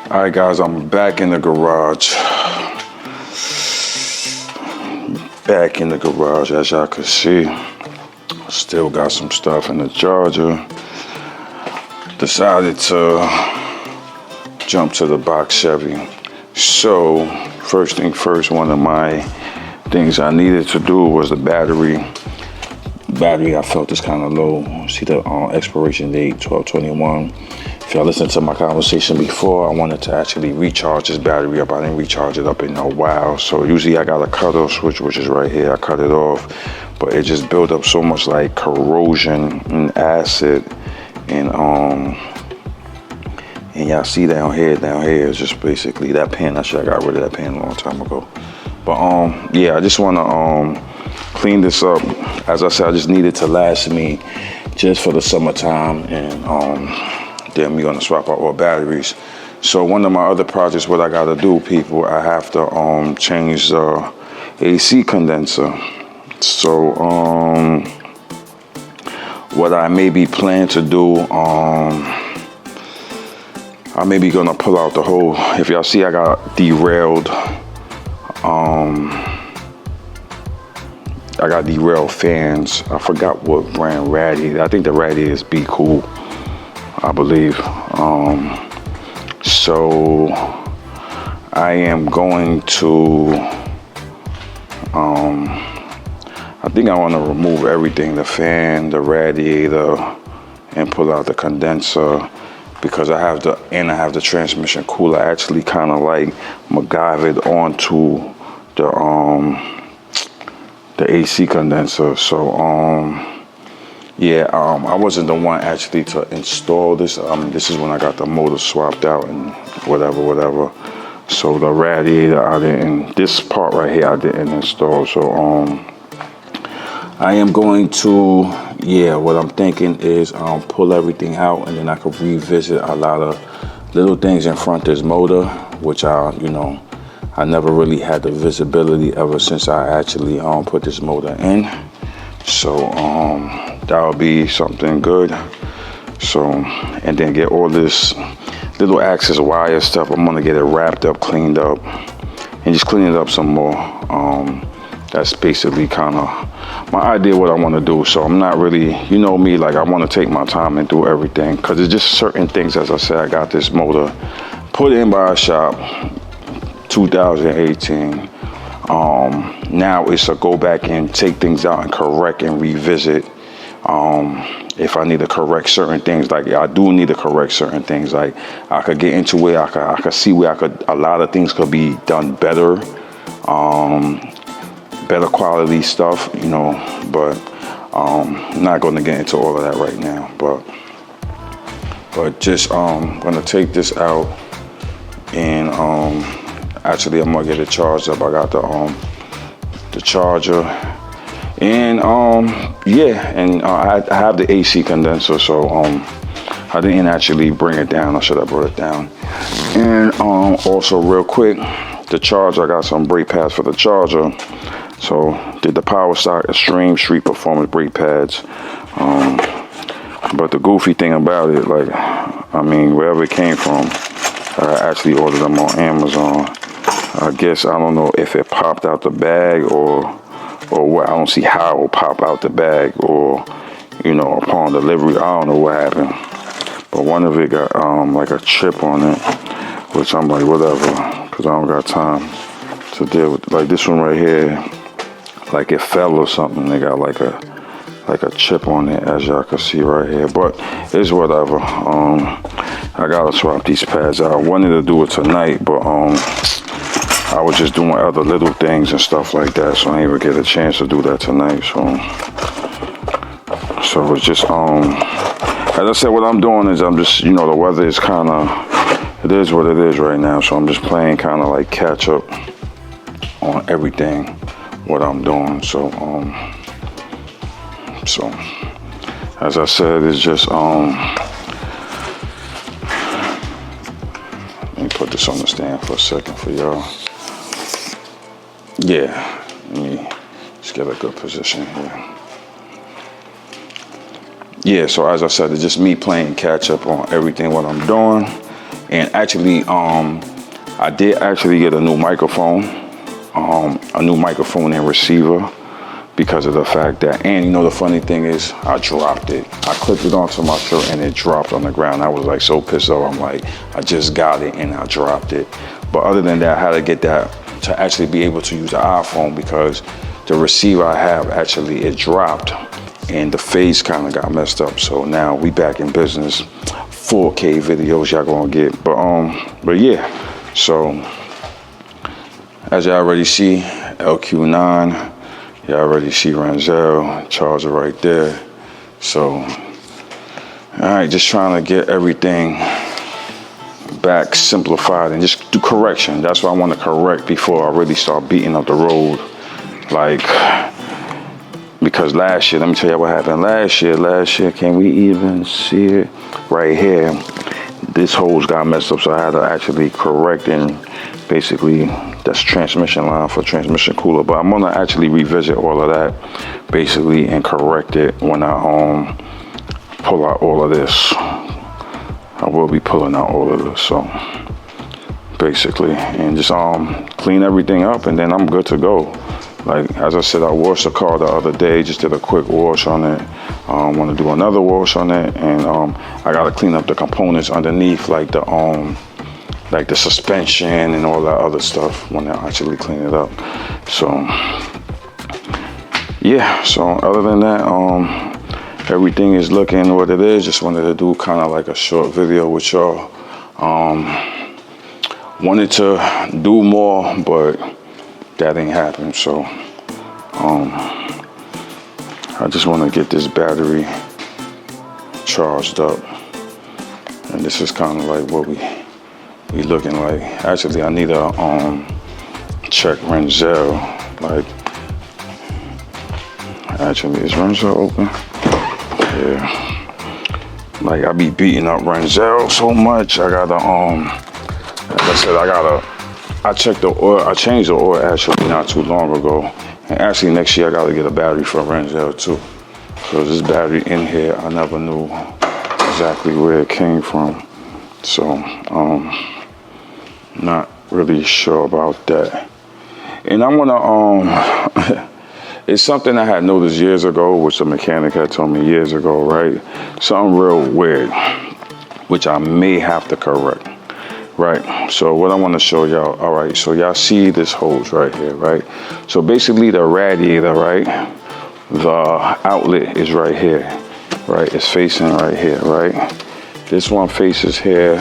All right, guys, I'm back in the garage. Back in the garage, as y'all can see. Still got some stuff in the charger. Decided to jump to the box Chevy. So, first thing first, one of my things I needed to do was the battery. I felt is kind of low. See the expiration date, 12/21. If y'all listened to my conversation before, I wanted to actually recharge this battery up. I didn't recharge it up in a while. So usually I got a cutoff switch, which is right here. I cut it off, but it just built up so much like corrosion and acid. And y'all see down here is just basically that pan. I should have got rid of that pan a long time ago. But yeah, I just want to clean this up. As I said, I just needed to last me just for the summertime, and then we're gonna swap out all batteries. So one of my other projects, what I gotta do, people, I have to change the AC condenser. So what I may be planning to do, I may be gonna pull out the whole. If y'all see, I got derailed. I got derailed fans. I forgot what brand radiator. I think the radiator is Be Cool, I believe. So I am going to, I think I want to remove everything, the fan, the radiator, and pull out the condenser, because I have the transmission cooler actually kind of like MacGyvered onto the AC condenser. So yeah, I wasn't the one actually to install this. This is when I got the motor swapped out and whatever. So the radiator I didn't, this part right here I didn't install. So I am going to, yeah, what I'm thinking is pull everything out, and then I could revisit a lot of little things in front of this motor, which I never really had the visibility ever since I actually put this motor in. So that'll be something good. So, and then get all this little access wire stuff. I'm gonna get it wrapped up, cleaned up, and just clean it up some more. That's basically kind of my idea what I want to do. So I'm not really, you know me, like I want to take my time and do everything, because it's just certain things. As I said, I got this motor put in by a shop 2018. Now it's to go back and take things out and correct and revisit. If I need to correct certain things, like I do need to correct certain things. Like I could get into where I could see where a lot of things could be done better, better quality stuff, But I'm not going to get into all of that right now. But just gonna take this out, and actually I'm gonna get it charged up. I got the charger, and yeah, and I have the AC condenser, so I didn't actually bring it down. I should have brought it down. And also real quick, the charger, I got some brake pads for the charger. So did the Power Stock Extreme Street Performance brake pads. But the goofy thing about it, like, I mean, wherever it came from, I actually ordered them on Amazon. I guess, I don't know if it popped out the bag or what. I don't see how it will pop out the bag, or, upon delivery. I don't know what happened. But one of it got like a chip on it, which I'm like, whatever, because I don't got time to deal with. Like this one right here, like it fell or something. They got like a chip on it, as y'all can see right here. But it's whatever. I gotta swap these pads out. I wanted to do it tonight, but I was just doing other little things and stuff like that, so I didn't even get a chance to do that tonight. So it's just as I said, what I'm doing is I'm just, the weather is kind of, it is what it is right now. So I'm just playing kind of like catch up on everything what I'm doing. So as I said, it's just let me put this on the stand for a second for y'all. Yeah, let me just get a good position here. Yeah, so as I said, it's just me playing catch up on everything what I'm doing. And actually, I did actually get a new microphone and receiver, because of the fact that, and you know, the funny thing is, I dropped it. I clipped it onto my shirt and it dropped on the ground. I was like so pissed off. I'm like, I just got it and I dropped it. But other than that, I had to get that to actually be able to use the iPhone, because the receiver I have, actually, it dropped and the face kind of got messed up. So now we back in business. 4K videos y'all gonna get. But yeah, so as y'all already see, LQ9. You already see Renzel, charger right there. So, all right, just trying to get everything back simplified and just do correction. That's what I want to correct before I really start beating up the road. Like, because last year, let me tell you what happened last year, can we even see it? Right here, this hose got messed up, so I had to actually correct and basically, that's transmission line for transmission cooler. But I'm gonna actually revisit all of that basically and correct it when I pull out all of this. I will be pulling out all of this, so basically, and just clean everything up, and then I'm good to go. Like, as I said, I washed the car the other day, just did a quick wash on it. Want to do another wash on it, and I gotta clean up the components underneath, like the suspension and all that other stuff when I actually clean it up. So yeah, so other than that, everything is looking what it is. Just wanted to do kind of like a short video with y'all. Wanted to do more, but that ain't happened. So I just want to get this battery charged up, and this is kind of like what we looking like. Actually, I need a check Renzel. Like, actually, is Renzel open? Yeah. Like, I be beating up Renzel so much. I gotta like I said, I checked the oil. I changed the oil actually not too long ago. And actually next year I gotta get a battery for Renzel too. So this battery in here, I never knew exactly where it came from. So not really sure about that. And I wanna it's something I had noticed years ago, which the mechanic had told me years ago, right? Something real weird, which I may have to correct, right? So what I want to show y'all, all right, so y'all see this hose right here, right? So basically the radiator, right? The outlet is right here, right? It's facing right here, right? This one faces here,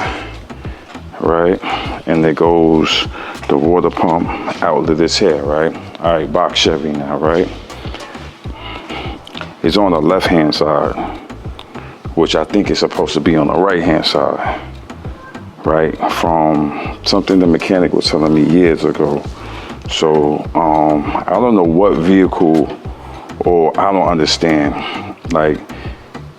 right? And there goes the water pump outlet is here, right? All right, box Chevy now, right? It's on the left-hand side, which I think is supposed to be on the right-hand side, right? From something the mechanic was telling me years ago. So I don't know what vehicle, or I don't understand. Like,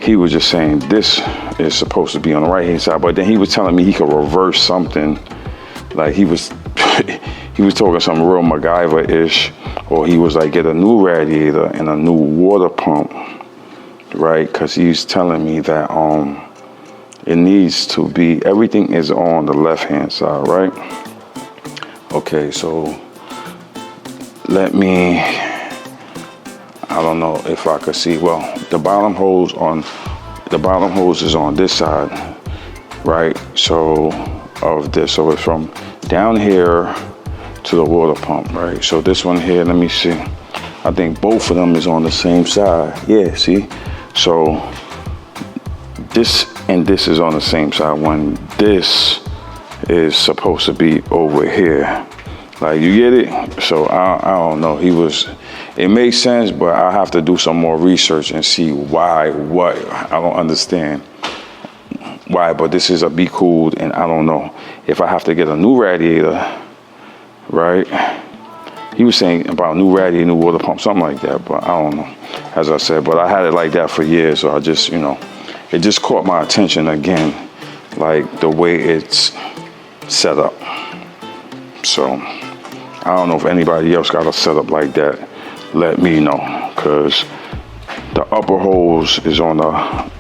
he was just saying this is supposed to be on the right-hand side, but then he was telling me he could reverse something. Like, he was he was talking something real MacGyver-ish, or he was like, get a new radiator and a new water pump, right? Because he's telling me that it needs to be, everything is on the left-hand side, right? Okay, so let me, I don't know if I could see, well, the bottom hose is on this side, right? So of this, so it's from down here to the water pump, right? So this one here, let me see. I think both of them is on the same side. Yeah, see? So this and this is on the same side when this is supposed to be over here. Like, you get it? So I don't know. It makes sense, but I have to do some more research and see why, what. I don't understand why, but this is a be cooled, and I don't know if I have to get a new radiator, right? He was saying about new radiator, new water pump, something like that, but I don't know, as I said. But I had it like that for years, so I just, it just caught my attention again, like the way it's set up. So I don't know if anybody else got a setup like that. Let me know, because the upper hose is on the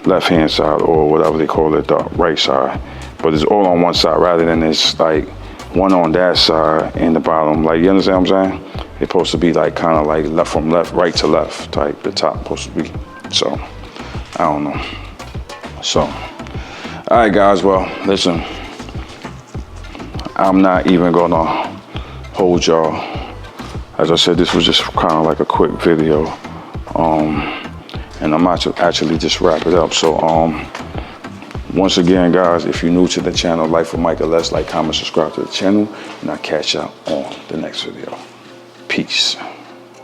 left-hand side, or whatever they call it, the right side. but it's all on one side rather than it's like one on that side and the bottom. Like, you understand what I'm saying? It's supposed to be like kind of like left from left, right to left type. The top supposed to be. So I don't know. So all right, guys. Well, listen. I'm not even gonna hold y'all. As I said, this was just kind of like a quick video. And I'm actually just wrap it up. So once again, guys, if you're new to the channel, Life with Mike or Less, like, comment, subscribe to the channel, and I'll catch y'all on the next video. Peace.